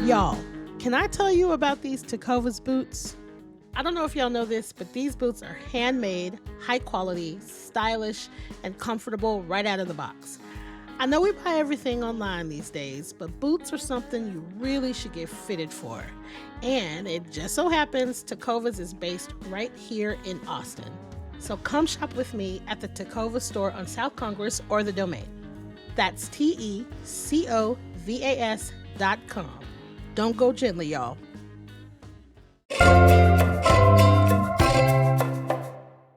Y'all, can I tell you about these Tecovas boots? I don't know if y'all know this, but these boots are handmade, high quality, stylish, and comfortable right out of the box. I know we buy everything online these days, but boots are something you really should get fitted for. And it just so happens Tecovas is based right here in Austin. So come shop with me at the Tecovas store on South Congress or the Domain. That's TECOVAS.com. Don't go gently, y'all.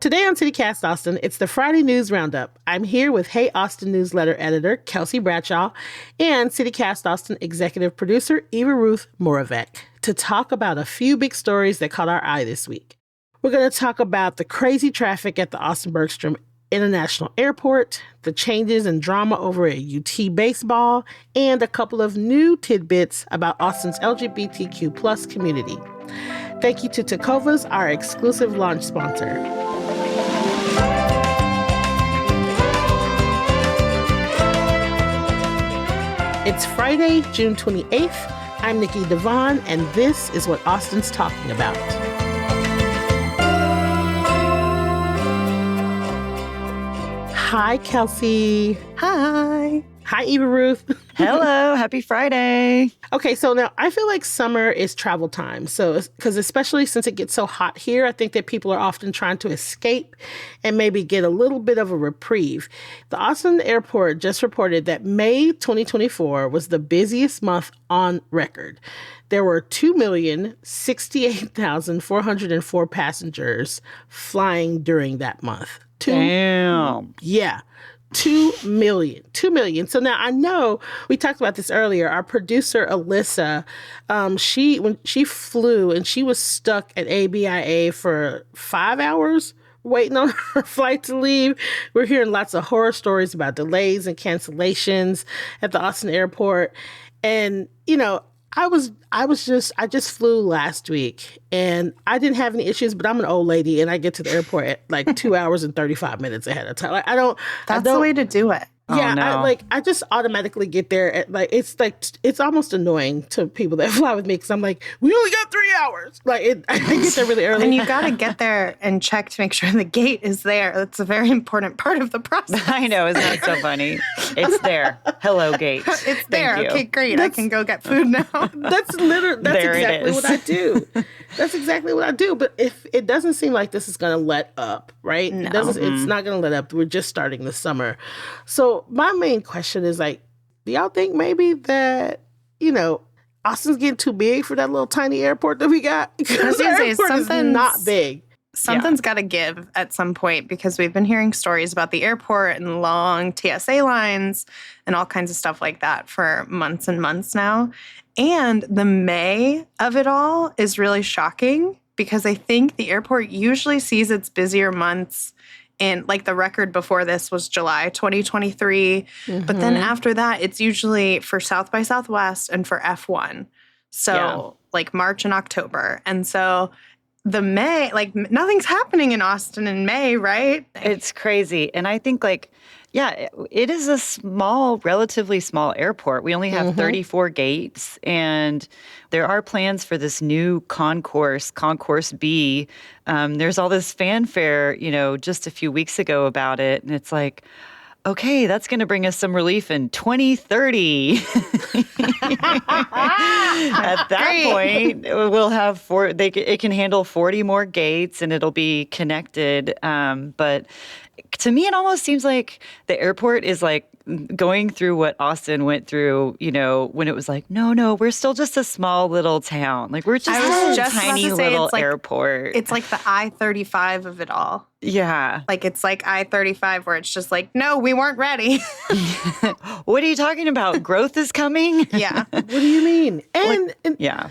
Today on CityCast Austin, it's the Friday News Roundup. I'm here with Hey Austin newsletter editor Kelsey Bradshaw and CityCast Austin executive producer Eva Ruth Moravec to talk about a few big stories that caught our eye this week. We're going to talk about the crazy traffic at the Austin Bergstrom International Airport, the changes and drama over at UT baseball, and a couple of new tidbits about Austin's LGBTQ plus community. Thank you to Tecovas, our exclusive launch sponsor. It's Friday, June 28th. I'm Nikki DaVaughn, and this is what Austin's talking about. Hi, Kelsey. Hi. Hi, Eva Ruth. Hello. Happy Friday. Okay, so now I feel like summer is travel time. So, because especially since it gets so hot here, I think that people are often trying to escape and maybe get a little bit of a reprieve. The Austin Airport just reported that May 2024 was the busiest month on record. There were 2,068,404 passengers flying during that month. Damn. Yeah. 2 million. 2 million. So now I know we talked about this earlier. Our producer, Alyssa, when she flew and she was stuck at ABIA for 5 hours waiting on her flight to leave. We're hearing lots of horror stories about delays and cancellations at the Austin airport. And, you know, I just flew last week and I didn't have any issues, but I'm an old lady and I get to the airport at like 2 hours and 35 minutes ahead of time. Like, That's the way to do it. Yeah, oh, no. I just automatically get there at it's almost annoying to people that fly with me because I'm like, we only got 3 hours. I get there really early. And you got to get there and check to make sure the gate is there. That's a very important part of the process. I know. Isn't that so funny? It's there. Hello, gate. It's there. Thank you. Okay, great. I can go get food now. That's exactly what I do. That's exactly what I do. But if it doesn't seem like this is going to let up, right? No. It's not going to let up. We're just starting the summer. So my main question is do y'all think maybe that, Austin's getting too big for that little tiny airport that we got? Because the airport is not big. Something's got to give at some point because we've been hearing stories about the airport and long TSA lines and all kinds of stuff like that for months and months now. And the May of it all is really shocking because I think the airport usually sees its busier months in, the record before this was July 2023. Mm-hmm. But then after that, it's usually for South by Southwest and for F1. So March and October. And so the May, nothing's happening in Austin in May, right? It's crazy. And I think it is a relatively small airport. We only have 34 gates, and there are plans for this new concourse B. There's all this fanfare, just a few weeks ago about it, and it's like, okay, that's going to bring us some relief in 2030. At that point, we'll have it can handle 40 more gates, and it'll be connected. But to me, it almost seems like the airport is going through what Austin went through, when it was no, we're still just a small little town. We're just a tiny little airport. It's like the I-35 of it all. Yeah. It's like I-35 where it's just no, we weren't ready. What are you talking about? Growth is coming? Yeah. What do you mean? And yeah.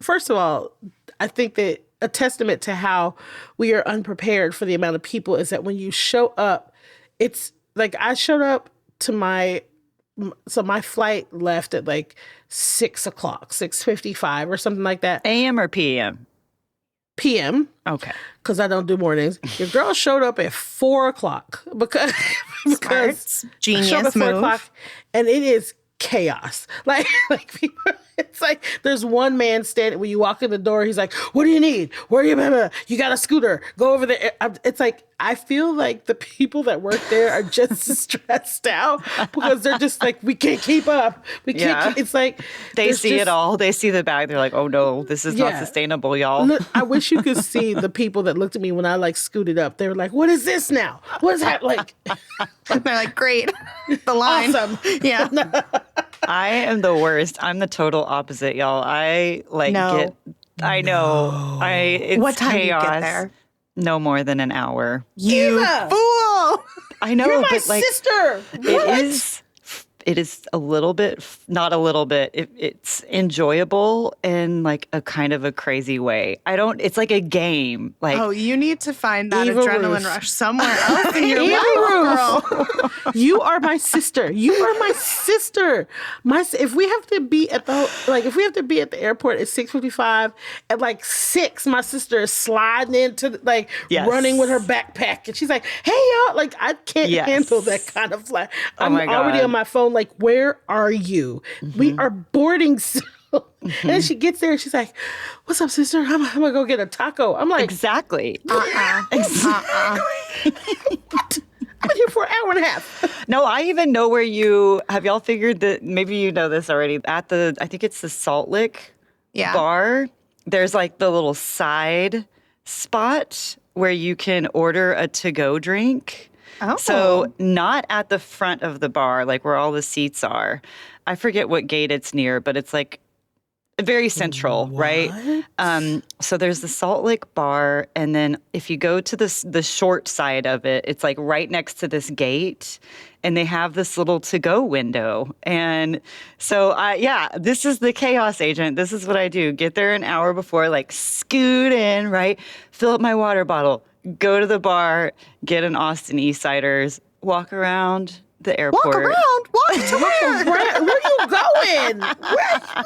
First of all, I think that a testament to how we are unprepared for the amount of people is that when you show up, it's I showed up to my flight left at 6 o'clock, 6:55 or something like that. AM or PM? PM. Okay. Because I don't do mornings. Your girl showed up at 4 o'clock because genius showed up at 4 move. o'clock, and it is chaos. People, it's There's one man standing when you walk in the door. He's like, "What do you need? Where are you? Blah, blah, blah. You got a scooter? Go over there." It's like I feel like the people that work there are just stressed out because they're just like, we can't keep up. We can't. It's like they see it all. They see the bag. They're like, "Oh no, this is not sustainable, y'all." Look, I wish you could see the people that looked at me when I like scooted up. They were like, "What is this now? What is that like?" They're like, "Great, the line." Awesome. Yeah. I am the worst. I'm the total opposite, y'all. I like get. I know. It's what time chaos. do you get there? No more than an hour. You Eva! fool! I know, You're my but like sister. it is a little bit, not a little bit. It's enjoyable in like a kind of a crazy way. It's like a game. Like, oh, you need to find that Eva adrenaline Ruth. rush somewhere else in your Eva life, Ruth. girl. You are my sister. You are my sister. If we have to be at the airport at 6:55, at like 6, my sister is sliding into running with her backpack, and she's like, "Hey y'all!" Like I can't handle that kind of flight. I'm already on my phone. Like, where are you? Mm-hmm. We are boarding soon. Mm-hmm. And then she gets there and she's like, "What's up, sister? I'm gonna go get a taco." I'm like, exactly. Exactly. I've been here for an hour and a half. No, I even know where have y'all figured that maybe you know this already. I think it's the Salt Lick bar. There's like the little side spot where you can order a to-go drink. Oh. So not at the front of the bar, like where all the seats are. I forget what gate it's near, but it's like very central, right? So there's the Salt Lick bar, and then if you go to the short side of it, it's like right next to this gate, and they have this little to-go window. And so, this is the chaos agent. This is what I do. Get there an hour before, like scoot in, right? Fill up my water bottle. Go to the bar, get an Austin Eastsiders, walk around the airport. Walk around? Walk to where? Where are you going? What do you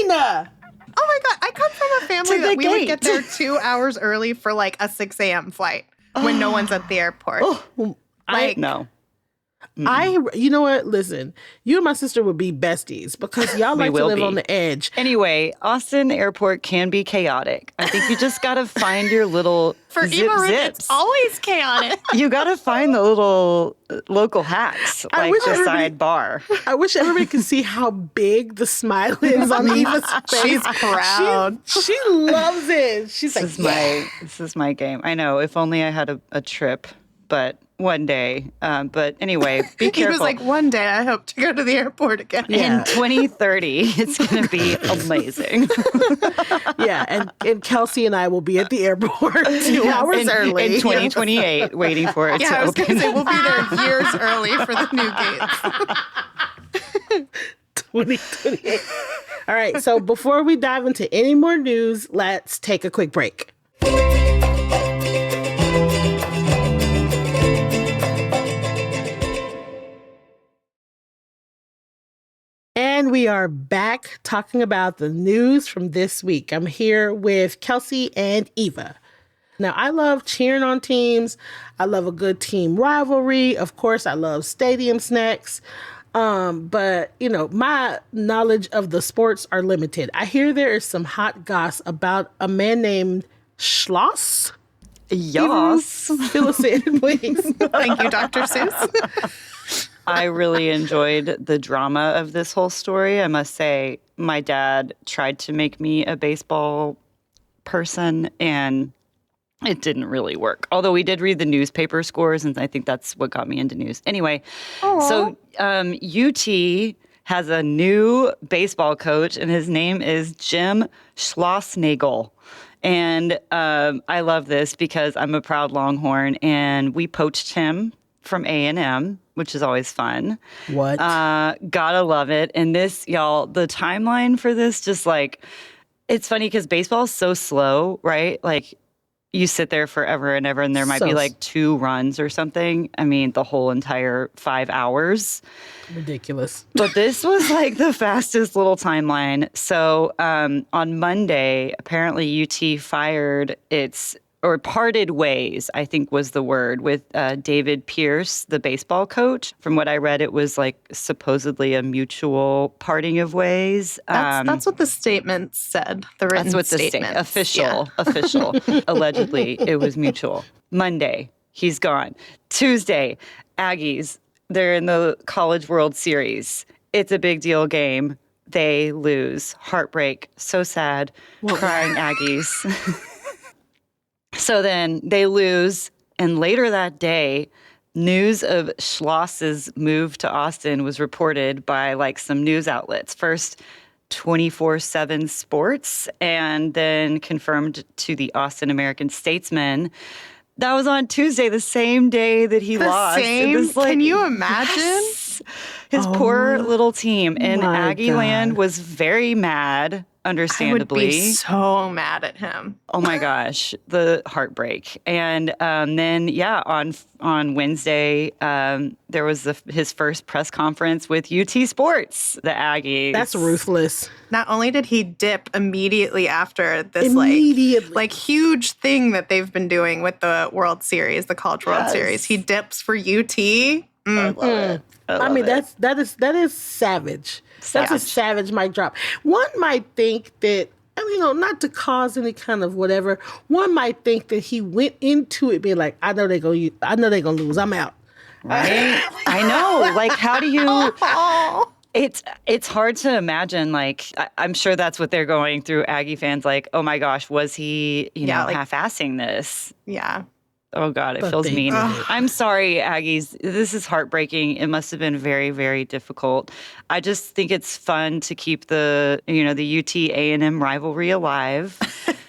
mean? Oh my God. I come from a family that we would get there 2 hours early for like a 6 a.m. flight when no one's at the airport. No. You know what? Listen, you and my sister would be besties because y'all like to live on the edge. Anyway, Austin Airport can be chaotic. I think you just got to find your little For Eva Ruth, it's always chaotic. You got to find the little local hacks, like the side bar. I wish everybody could see how big the smile is on Eva's face. She's proud. She loves it. She's this is my game. I know. If only I had a trip, but one day. But anyway, be careful. He was like, one day I hope to go to the airport again. Yeah. In 2030, it's going to be amazing. And Kelsey and I will be at the airport 2 hours early. In 2028, waiting for it to open. I was going to say, we'll be there years early for the new gates. 2028. All right, so before we dive into any more news, let's take a quick break. And we are back talking about the news from this week. I'm here with Kelsey and Eva. Now, I love cheering on teams. I love a good team rivalry. Of course, I love stadium snacks. But, my knowledge of the sports are limited. I hear there is some hot goss about a man named Schloss. Yes. Fill us in, please. Thank you, Dr. Seuss. I really enjoyed the drama of this whole story. I must say, my dad tried to make me a baseball person, and it didn't really work. Although we did read the newspaper scores, and I think that's what got me into news. Anyway, so UT has a new baseball coach, and his name is Jim Schlossnagel. And I love this because I'm a proud Longhorn, and we poached him from A&M, which is always fun. What? Gotta love it. And this, y'all, the timeline for this, just like, it's funny because baseball is so slow, right? Like, you sit there forever and ever, and there might be like 2 runs or something. I mean, the whole entire 5 hours. Ridiculous. But this was like the fastest little timeline. So on Monday, apparently UT fired its or parted ways, I think was the word, with David Pierce, the baseball coach. From what I read, it was like supposedly a mutual parting of ways. That's what the statement said. The written That's what the statement. official. Allegedly, it was mutual. Monday, he's gone. Tuesday, Aggies, they're in the College World Series. It's a big deal game. They lose. Heartbreak. So sad. Crying Aggies. So then they lose. And later that day, news of Schloss's move to Austin was reported by like some news outlets. First, 24/7 Sports, and then confirmed to the Austin American-Statesman. That was on Tuesday, the same day that he lost. Can you imagine? Yes. His poor little team. And Aggie Land was very mad, understandably. I would be so mad at him. Oh my gosh, the heartbreak. And then, on Wednesday, there was his first press conference with UT Sports, the Aggies. That's ruthless. Not only did he dip immediately after this like huge thing that they've been doing with the World Series, the College World Series, he dips for UT. I love it. I mean, that is savage. That's a savage mic drop. One might think that, not to cause any kind of whatever, one might think that he went into it being like, I know they're gonna lose. I'm out. Right? I know. Like, how do you... It's hard to imagine, like, I'm sure that's what they're going through, Aggie fans, like, oh my gosh, was he, half-assing this? Yeah. Oh, God, it feels mean. I'm sorry, Aggies. This is heartbreaking. It must have been very, very difficult. I just think it's fun to keep the UT A&M rivalry alive.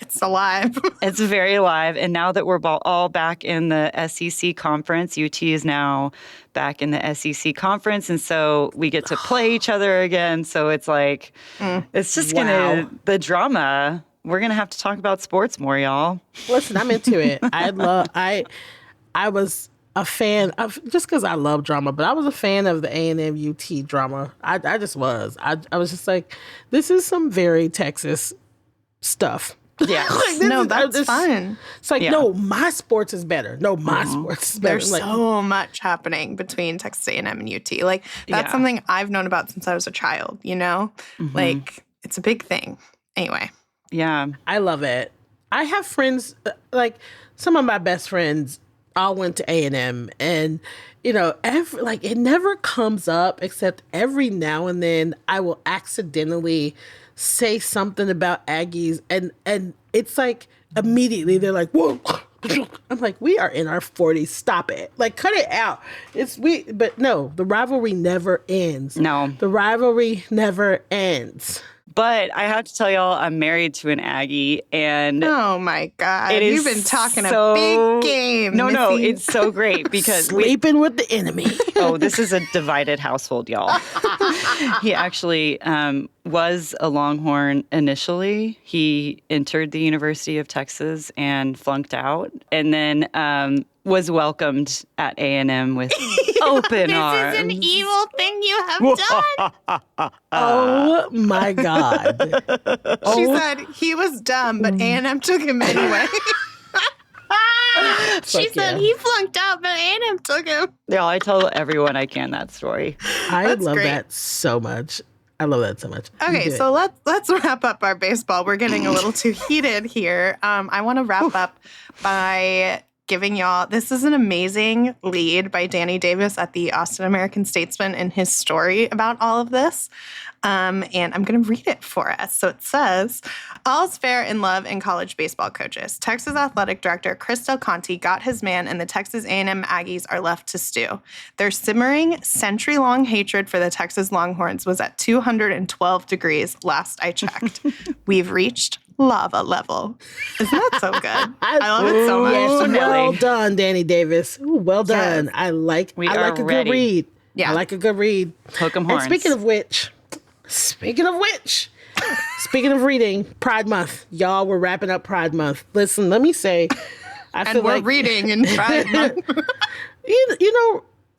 It's alive. It's very alive. And now that we're all back in the SEC conference, UT is now back in the SEC conference. And so we get to play each other again. So it's like, it's just the drama. We're going to have to talk about sports more, y'all. Listen, I'm into it. I was a fan of, just because I love drama, but I was a fan of the A&M UT drama. I just was. I was just like, this is some very Texas stuff. Yeah. That's fun. It's like, no, my sports is better. No, my sports is better. There's so much happening between Texas A&M and UT. Like, that's something I've known about since I was a child, Like, it's a big thing. Anyway. Yeah. I love it. I have friends, like some of my best friends all went to A&M, and it never comes up except every now and then I will accidentally say something about Aggies, and it's like immediately they're like, whoa. I'm like, we are in our 40s. Stop it. Like, cut it out. But no, the rivalry never ends. No. The rivalry never ends. But I have to tell y'all, I'm married to an Aggie, and oh my God, you've been talking a big game. No, it's so great because sleeping with the enemy. Oh, this is a divided household, y'all. He actually was a Longhorn initially. He entered the University of Texas and flunked out, and then was welcomed at A&M with open arms. This is an evil thing you have done. Oh my God. She said he was dumb, but A&M took him anyway. She said he flunked out, but A&M took him. Yeah, I tell everyone I can that story. I love that so much. I love that so much. Okay, so let's wrap up our baseball. We're getting a little too heated here. I want to wrap up by giving y'all, this is an amazing lead by Danny Davis at the Austin American-Statesman in his story about all of this. And I'm going to read it for us. So it says, all's fair in love and college baseball coaches. Texas Athletic Director Chris Del Conte got his man, and the Texas A&M Aggies are left to stew. Their simmering, century-long hatred for the Texas Longhorns was at 212 degrees last I checked. We've reached lava level. Isn't that so good? I love it so much. Yes, well done, Danny Davis. Ooh, well done. Yes. I like a good read. Yeah. I like a good read. Hook 'em horns. And speaking of which, speaking of reading, Pride Month. Y'all, we're wrapping up Pride Month. Listen, let me say, we're reading in Pride Month.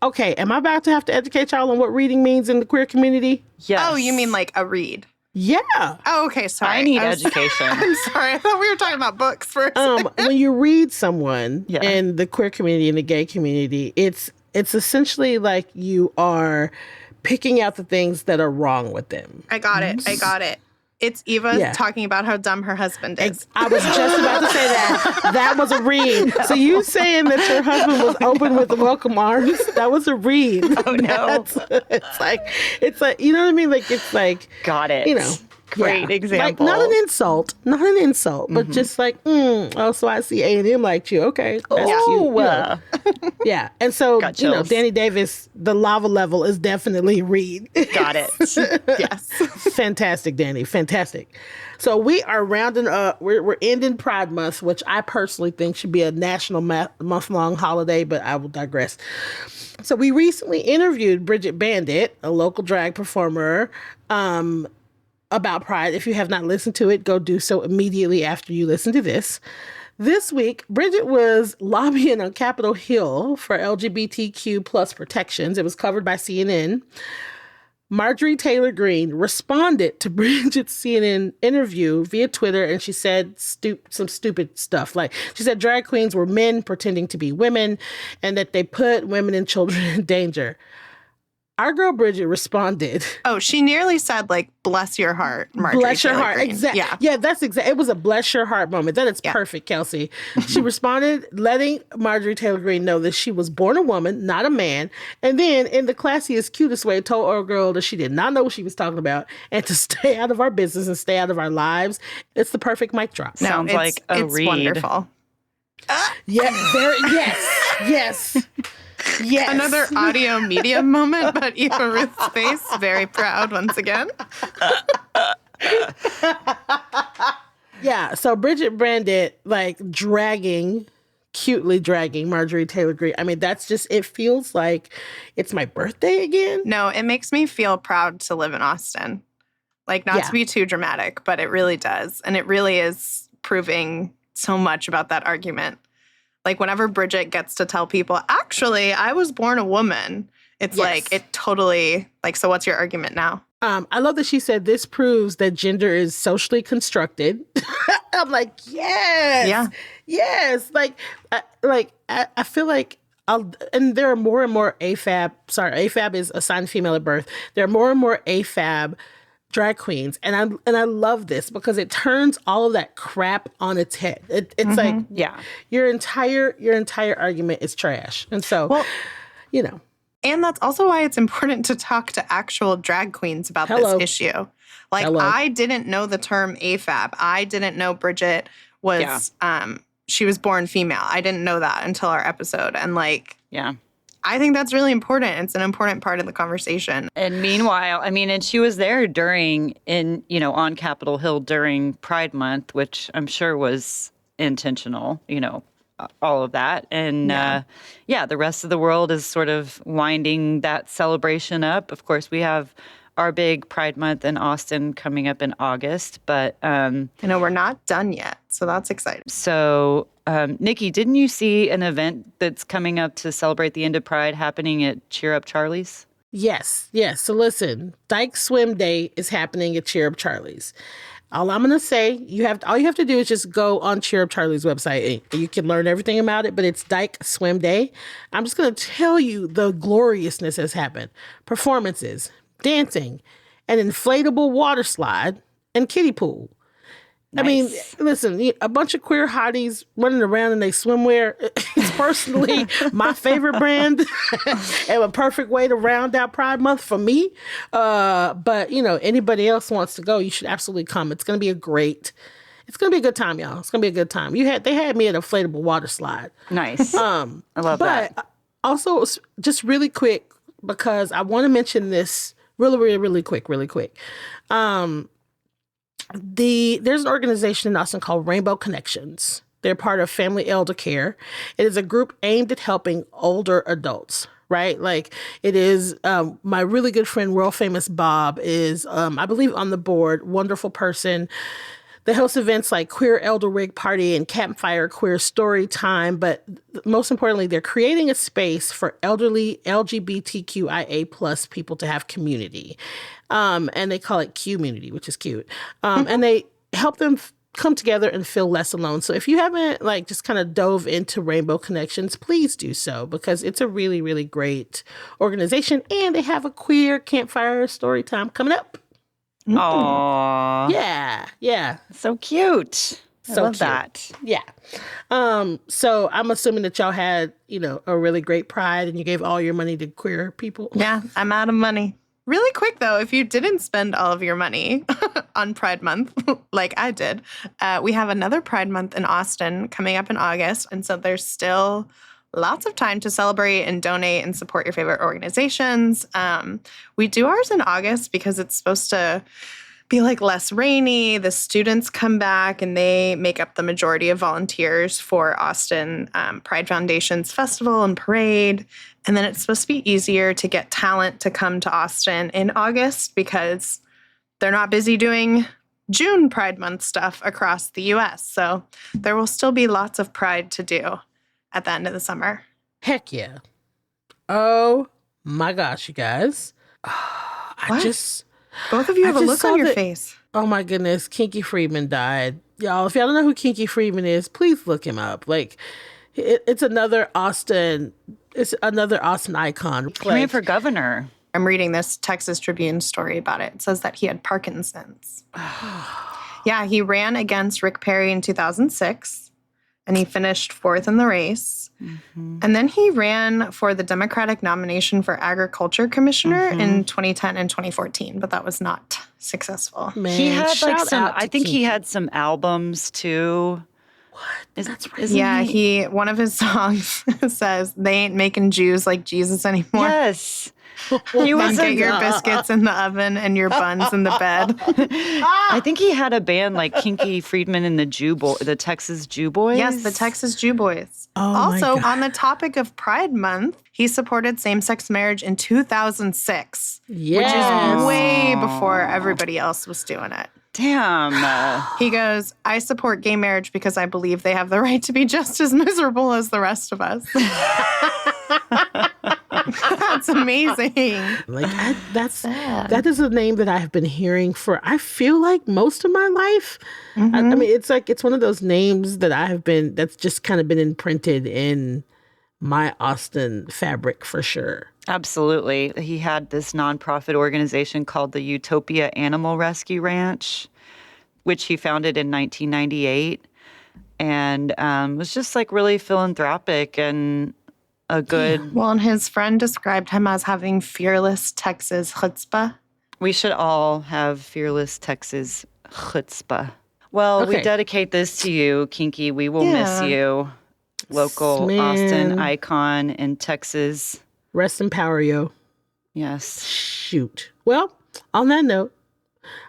Okay, am I about to have to educate y'all on what reading means in the queer community? Yes. Oh, you mean like a read? Yeah. Oh, okay. Sorry. I need education. I'm sorry. I thought we were talking about books for a second. When you read someone Yeah. in the queer community and the gay community, it's essentially like you are picking out the things that are wrong with them. I got it. It's Eva talking about how dumb her husband is. I was just about to say that. That was a read. So you saying that your husband was open with the welcome arms, that was a read. Oh, no. It's like, you know what I mean? Like, it's like. Got it. You know. Great example. Like, not an insult, but just like, oh, so I see A&M liked you. Okay, that's cute. You know. Yeah, and so, Danny Davis, the lava level is definitely Reed. Got it. Yes. Fantastic, Danny. Fantastic. So we are rounding up, we're ending Pride Month, which I personally think should be a national month-long holiday, but I will digress. So we recently interviewed Bridget Bandit, a local drag performer, about Pride. If you have not listened to it, go do so immediately after you listen to this. This week, Bridget was lobbying on Capitol Hill for LGBTQ plus protections. It was covered by CNN. Marjorie Taylor Greene responded to Bridget's CNN interview via Twitter, and she said some stupid stuff. Like, she said drag queens were men pretending to be women and that they put women and children in danger. Our girl Bridget responded. Oh, she nearly said, like, bless your heart, Marjorie Bless your Taylor heart. Greene. Exactly. Yeah, that's exactly. It was a bless your heart moment. That is perfect, Kelsey. She responded, letting Marjorie Taylor Greene know that she was born a woman, not a man. And then, in the classiest, cutest way, told our girl that she did not know what she was talking about and to stay out of our business and stay out of our lives. It's the perfect mic drop. No, Sounds like a it's read. Wonderful. Yes. Yes. Another audio medium moment, but Eva Ruth's face, very proud once again. Yeah, so Bridget Bandit, like, cutely dragging Marjorie Taylor Greene. I mean, that's just, it feels like it's my birthday again. No, it makes me feel proud to live in Austin. Like, not to be too dramatic, but it really does. And it really is proving so much about that argument. Like, whenever Bridget gets to tell people, actually, I was born a woman, it's like, it totally, like, so what's your argument now? I love that she said this proves that gender is socially constructed. I'm like, yes. Yeah. Yes. I feel like, and there are more and more AFAB is assigned female at birth. There are more and more AFAB drag queens, and I love this because it turns all of that crap on its head. It's like, your entire argument is trash, and so, you know. And that's also why it's important to talk to actual drag queens about this issue. Like, I didn't know the term AFAB. I didn't know Bridget was she was born female. I didn't know that until our episode, and like, I think that's really important. It's an important part of the conversation. And meanwhile, I mean, and she was there on Capitol Hill during Pride Month, which I'm sure was intentional, all of that. And the rest of the world is sort of winding that celebration up. Of course, we have our big Pride Month in Austin coming up in August, but we're not done yet. So that's exciting. So Nikki, didn't you see an event that's coming up to celebrate the end of Pride happening at Cheer Up Charlie's? Yes. So listen, Dyke Swim Day is happening at Cheer Up Charlie's. All I'm going to say, all you have to do is just go on Cheer Up Charlie's website and you can learn everything about it, but it's Dyke Swim Day. I'm just going to tell you the gloriousness has happened. Performances, dancing, an inflatable water slide, and kiddie pool. Nice. I mean, listen, a bunch of queer hotties running around in their swimwear. It's personally my favorite brand and a perfect way to round out Pride Month for me. But, anybody else wants to go, you should absolutely come. It's going to be a good time, y'all. It's going to be a good time. They had me at an inflatable water slide. Nice. I love that. But also, just really quick, because I want to mention this really quick. There's an organization in Austin called Rainbow Connections. They're part of Family Elder Care. It is a group aimed at helping older adults, right? Like, it is, my really good friend, world famous Bob, is, I believe, on the board, wonderful person, They host events like Queer Elder Wig Party and Campfire Queer Story Time, but most importantly, they're creating a space for elderly LGBTQIA plus people to have community. And they call it Q-munity, which is cute. And they help them come together and feel less alone. So if you haven't just kind of dove into Rainbow Connections, please do so, because it's a really, really great organization. And they have a queer campfire story time coming up. Aww. Yeah. So cute. I love cute. that. Yeah. So I'm assuming that y'all had, a really great Pride and you gave all your money to queer people. Yeah, I'm out of money. Really quick, though, if you didn't spend all of your money on Pride Month, like I did, we have another Pride Month in Austin coming up in August. And so there's still lots of time to celebrate and donate and support your favorite organizations. We do ours in August because it's supposed to be less rainy. The students come back and they make up the majority of volunteers for Austin Pride Foundation's festival and parade. And then it's supposed to be easier to get talent to come to Austin in August because they're not busy doing June Pride Month stuff across the U.S. So there will still be lots of Pride to do at the end of the summer. Heck yeah. Oh my gosh, you guys. Both of you have a look on your face. Oh my goodness, Kinky Friedman died. Y'all, if y'all don't know who Kinky Friedman is, please look him up. It's another Austin icon. He ran for governor. I'm reading this Texas Tribune story about it. It says that he had Parkinson's. Yeah, he ran against Rick Perry in 2006. And he finished 4th in the race. Mm-hmm. And then he ran for the Democratic nomination for Agriculture Commissioner in 2010 and 2014, but that was not successful. Man, he had I think he had some albums too. What? That's right. Yeah, one of his songs says, "They ain't making Jews like Jesus anymore." Yes. Get your biscuits in the oven and your buns in the bed. I think he had a band like Kinky Friedman and the Texas Jew Boys. Yes, the Texas Jew Boys. Oh, also, on the topic of Pride Month, he supported same-sex marriage in 2006, which is way before everybody else was doing it. Damn. He goes, "I support gay marriage because I believe they have the right to be just as miserable as the rest of us." That's amazing. That is a name that I have been hearing for, I feel like, most of my life. Mm-hmm. I mean, it's one of those names that that's just kind of been imprinted in my Austin fabric for sure. Absolutely. He had this nonprofit organization called the Utopia Animal Rescue Ranch, which he founded in 1998, and was just really philanthropic and a good... Yeah. Well, and his friend described him as having fearless Texas chutzpah. We should all have fearless Texas chutzpah. Well, we dedicate this to you, Kinky. We will miss you. Local Austin icon in Texas. Rest in power, yo. Yes. Shoot. Well, on that note,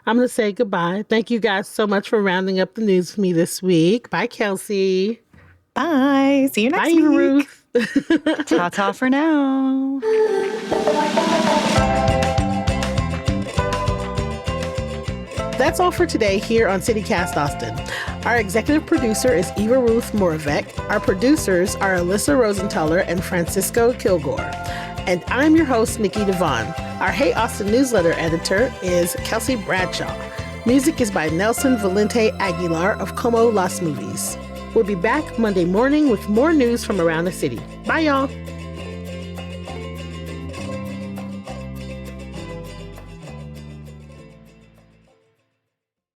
I'm going to say goodbye. Thank you guys so much for rounding up the news for me this week. Bye, Kelsey. Bye. See you next week. Bye, Ruth. Ta-ta for now. That's all for today here on CityCast Austin. Our executive producer is Eva Ruth Moravec. Our producers are Alyssa Rosenthaler and Francisco Kilgore. And I'm your host, Nikki DaVaughn. Our Hey Austin newsletter editor is Kelsey Bradshaw. Music is by Nelson Valente Aguilar of Como Las Movies. We'll be back Monday morning with more news from around the city. Bye, y'all.